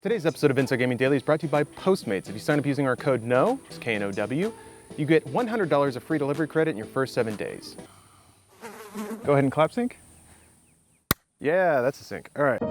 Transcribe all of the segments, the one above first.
Today's episode of Inside Gaming Daily is brought to you by Postmates. If you sign up using our code KNOW, it's K-N-O-W, you get $100 of free delivery credit in your first 7 days. Go ahead and clap sync. Yeah, that's a sync. All right.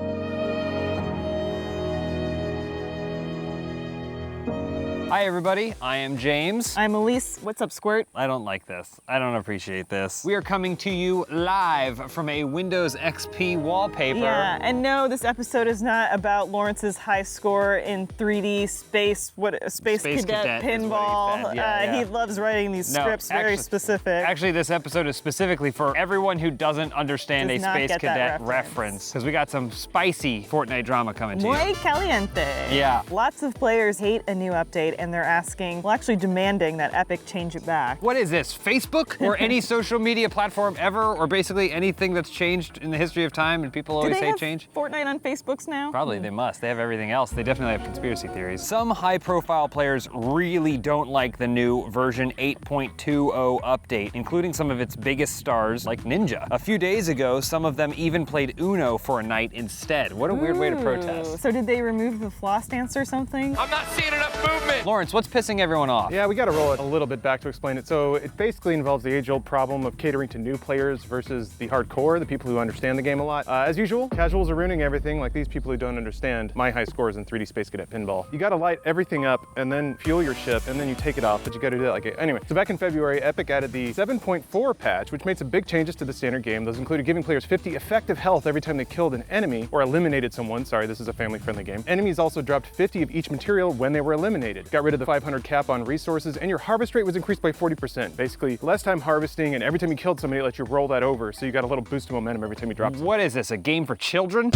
Hi everybody, I am James. I'm Elise. What's up, Squirt? I don't like this. I don't appreciate this. We are coming to you live from a Windows XP wallpaper. Yeah, and no, this episode is not about Lawrence's high score in 3D Space Cadet pinball. Yeah. He loves writing these scripts, very specific. Actually, this episode is specifically for everyone who doesn't understand a Space Cadet reference. Because we got some spicy Fortnite drama coming to you. Muy caliente. Yeah. Lots of players hate a new update, and they're asking, well, actually demanding that Epic change it back. What is this, Facebook? Or any social media platform ever? Or basically anything that's changed in the history of time and people always say change? Fortnite on Facebooks now? Probably they must. They have everything else. They definitely have conspiracy theories. Some high-profile players really don't like the new version 8.20 update, including some of its biggest stars like Ninja. A few days ago, some of them even played Uno for a night instead. What a weird way to protest. So did they remove the floss dance or something? I'm not seeing enough movement! Lawrence, what's pissing everyone off? Yeah, we gotta roll it a little bit back to explain it. So it basically involves the age-old problem of catering to new players versus the hardcore, the people who understand the game a lot. As usual, casuals are ruining everything, like these people who don't understand my high scores in 3D Space Cadet pinball. You gotta light everything up and then fuel your ship and then you take it off, but you gotta do that like it. Anyway, so back in February, Epic added the 7.4 patch, which made some big changes to the standard game. Those included giving players 50 effective health every time they killed an enemy or eliminated someone. Sorry, this is a family-friendly game. Enemies also dropped 50 of each material when they were eliminated. Got rid of the 500 cap on resources, and your harvest rate was increased by 40%. Basically, less time harvesting, and every time you killed somebody, it let you roll that over, so you got a little boost of momentum every time you dropped. What is this, a game for children?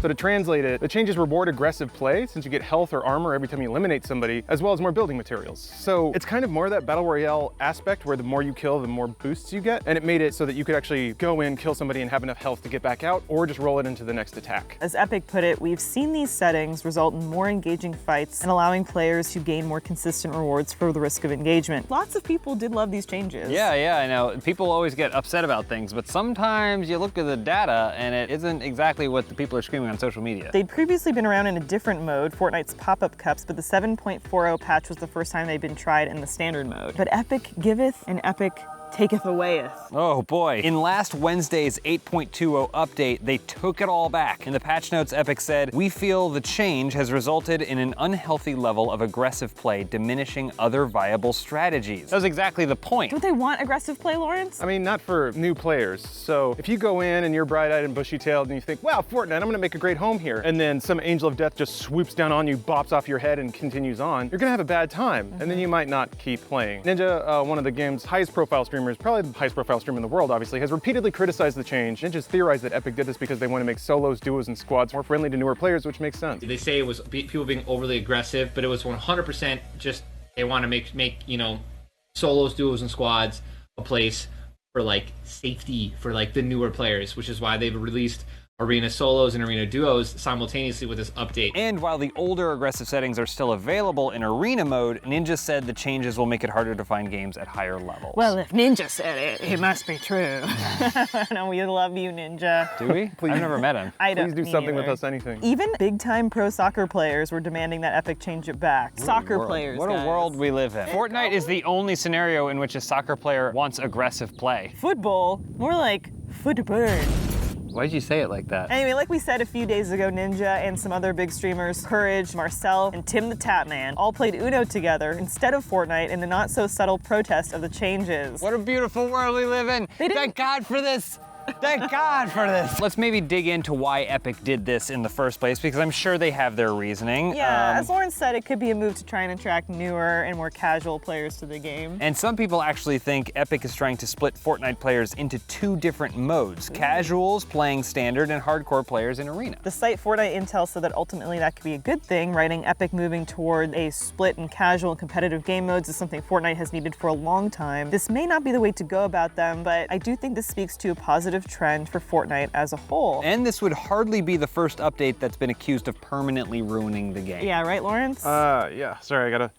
So to translate it, the changes reward aggressive play since you get health or armor every time you eliminate somebody, as well as more building materials. So it's kind of more that battle royale aspect where the more you kill, the more boosts you get, and it made it so that you could actually go in, kill somebody, and have enough health to get back out, or just roll it into the next attack. As Epic put it, we've seen these settings result in more engaging fights and allowing players to gain more consistent rewards for the risk of engagement. Lots of people did love these changes. Yeah, I know. People always get upset about things, but sometimes you look at the data and it isn't exactly what the people are screaming on social media. They'd previously been around in a different mode, Fortnite's pop-up cups, but the 7.40 patch was the first time they'd been tried in the standard mode. But Epic giveth and Epic taketh awayeth. Oh boy. In last Wednesday's 8.20 update, they took it all back. In the patch notes, Epic said, "We feel the change has resulted in an unhealthy level of aggressive play, diminishing other viable strategies." That was exactly the point. Don't they want aggressive play, Lawrence? I mean, not for new players. So if you go in and you're bright-eyed and bushy-tailed and you think, wow, Fortnite, I'm gonna make a great home here, and then some angel of death just swoops down on you, bops off your head, and continues on, you're gonna have a bad time, and then you might not keep playing. Ninja, one of the game's highest profile streamers, probably the highest profile streamer in the world, obviously, has repeatedly criticized the change. Ninja's theorized that Epic did this because they want to make solos, duos, and squads more friendly to newer players, which makes sense. They say it was people being overly aggressive, but it was 100% just they want to make solos, duos, and squads a place for like safety for like the newer players, which is why they've released Arena Solos and Arena Duos simultaneously with this update. And while the older aggressive settings are still available in Arena mode, Ninja said the changes will make it harder to find games at higher levels. Well, if Ninja said it, it must be true. No, we love you, Ninja. Do we? Please. I've never met him. Please do something with us, anything. Even big-time pro soccer players were demanding that Epic change it back. Players, What guys. a world we live in. Fortnite is the only scenario in which a soccer player wants aggressive play. Football, more like football. Why did you say it like that? Anyway, like we said a few days ago, Ninja and some other big streamers, Courage, Marcel, and Tim the Tapman, all played Uno together instead of Fortnite in the not-so-subtle protest of the changes. What a beautiful world we live in. Thank God for this. Thank God for this. Let's maybe dig into why Epic did this in the first place, because I'm sure they have their reasoning. Yeah, as Lawrence said, it could be a move to try and attract newer and more casual players to the game. And some people actually think Epic is trying to split Fortnite players into two different modes. Casuals playing standard and hardcore players in Arena. The site Fortnite Intel said that ultimately that could be a good thing, writing Epic moving toward a split in casual and competitive game modes is something Fortnite has needed for a long time. This may not be the way to go about them, but I do think this speaks to a positive trend for Fortnite as a whole. And this would hardly be the first update that's been accused of permanently ruining the game. Yeah, right, Lawrence? Yeah, sorry, I gotta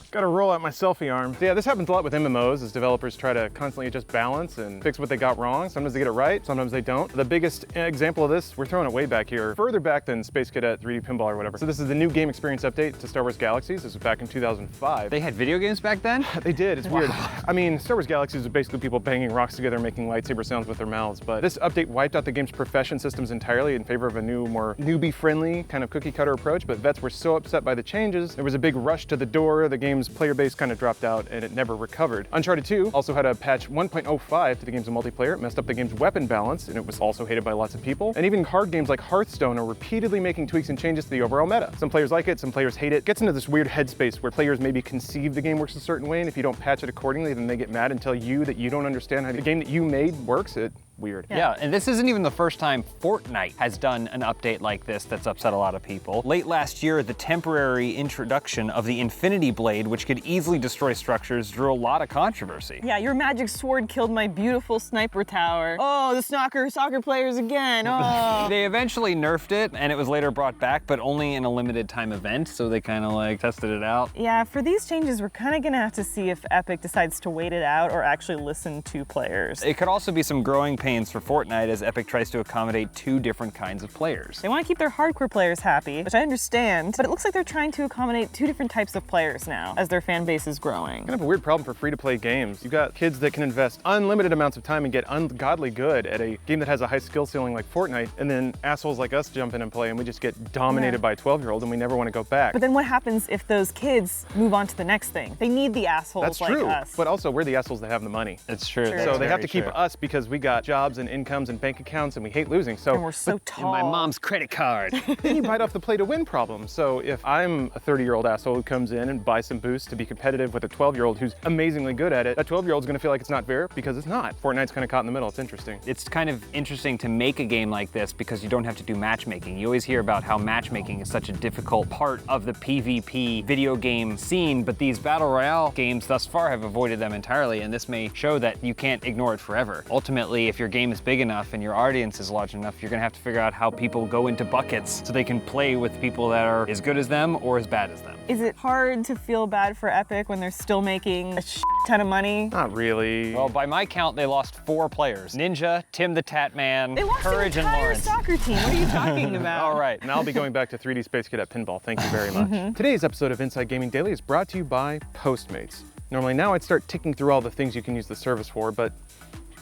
Gotta roll out my selfie arm. So yeah, this happens a lot with MMOs as developers try to constantly adjust balance and fix what they got wrong. Sometimes they get it right, sometimes they don't. The biggest example of this, we're throwing it way back here, further back than Space Cadet 3D Pinball or whatever. So this is the new game experience update to Star Wars Galaxies. This was back in 2005. They had video games back then? They did, it's weird. I mean, Star Wars Galaxies is basically people banging rocks together making lightsaber sounds with their mouths, but this update wiped out the game's profession systems entirely in favor of a new, more newbie-friendly kind of cookie-cutter approach, but vets were so upset by the changes, there was a big rush to the door, the game's player base kind of dropped out, and it never recovered. Uncharted 2 also had a patch 1.05 to the game's multiplayer. It messed up the game's weapon balance, and it was also hated by lots of people. And even card games like Hearthstone are repeatedly making tweaks and changes to the overall meta. Some players like it, some players hate it. It gets into this weird headspace where players maybe conceive the game works a certain way, and if you don't patch it accordingly, then they get mad and tell you that you don't understand how the game that you made works. Weird. Yeah, and this isn't even the first time Fortnite has done an update like this that's upset a lot of people. Late last year, the temporary introduction of the Infinity Blade, which could easily destroy structures, drew a lot of controversy. Yeah, your magic sword killed my beautiful sniper tower. Oh, the soccer players again. Oh. They eventually nerfed it, and it was later brought back, but only in a limited time event, so they kind of like tested it out. Yeah, for these changes, we're kind of gonna have to see if Epic decides to wait it out or actually listen to players. It could also be some growing pains for Fortnite as Epic tries to accommodate two different kinds of players. They want to keep their hardcore players happy, which I understand, but it looks like they're trying to accommodate two different types of players now as their fan base is growing. Kind of a weird problem for free-to-play games. You've got kids that can invest unlimited amounts of time and get ungodly good at a game that has a high skill ceiling like Fortnite, and then assholes like us jump in and play and we just get dominated by a 12-year-old and we never want to go back. But then what happens if those kids move on to the next thing? They need the assholes like us. But also we're the assholes that have the money. It's true. So they have to keep us because we got jobs and incomes and bank accounts and we hate losing. So and we're so tall. And my mom's credit card. Then you bite off the play to win problem. So if I'm a 30-year-old asshole who comes in and buys some boosts to be competitive with a 12-year-old who's amazingly good at it, that 12-year-old's gonna feel like it's not fair because it's not. Fortnite's kind of caught in the middle. It's interesting. It's kind of interesting to make a game like this because you don't have to do matchmaking. You always hear about how matchmaking is such a difficult part of the PvP video game scene, but these Battle Royale games thus far have avoided them entirely, and this may show that you can't ignore it forever. Ultimately, if your game is big enough and your audience is large enough, you're gonna have to figure out how people go into buckets so they can play with people that are as good as them or as bad as them. Is it hard to feel bad for Epic when they're still making a ton of money? Not really. Well, by my count, they lost 4 players. Ninja, Tim the Tat Man, They lost Courage, an and entire Lawrence. soccer team. What are you talking about? All right. And I'll be going back to 3D Space Cadet Pinball. Thank you very much. Today's episode of Inside Gaming Daily is brought to you by Postmates. Normally now I'd start ticking through all the things you can use the service for, but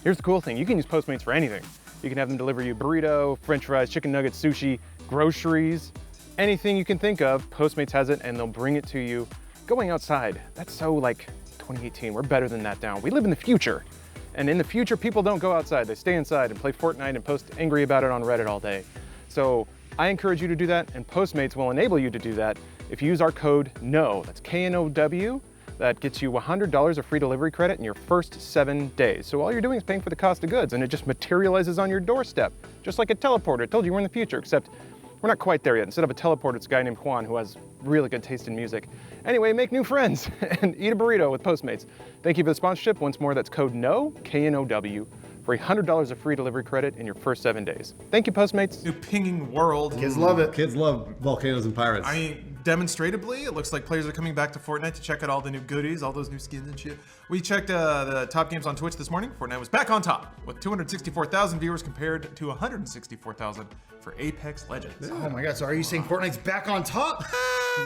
here's the cool thing. You can use Postmates for anything. You can have them deliver you burrito, french fries, chicken nuggets, sushi, groceries, anything you can think of, Postmates has it and they'll bring it to you. Going outside, that's so like 2018, we're better than that now. We live in the future. And in the future, people don't go outside. They stay inside and play Fortnite and post angry about it on Reddit all day. So I encourage you to do that, and Postmates will enable you to do that if you use our code KNOW, that's K-N-O-W. That gets you $100 of free delivery credit in your first 7 days. So all you're doing is paying for the cost of goods, and it just materializes on your doorstep, just like a teleporter. I told you we're in the future, except we're not quite there yet. Instead of a teleporter, it's a guy named Juan who has really good taste in music. Anyway, make new friends and eat a burrito with Postmates. Thank you for the sponsorship. Once more, that's code KNOW, K-N-O-W, for $100 of free delivery credit in your first 7 days. Thank you, Postmates. New pinging world. Kids love it. Kids love volcanoes and pirates. I mean, demonstratably, it looks like players are coming back to Fortnite to check out all the new goodies, all those new skins and shit. We checked the top games on Twitch this morning. Fortnite was back on top with 264,000 viewers compared to 164,000 for Apex Legends. Oh my god, so are you saying Fortnite's back on top?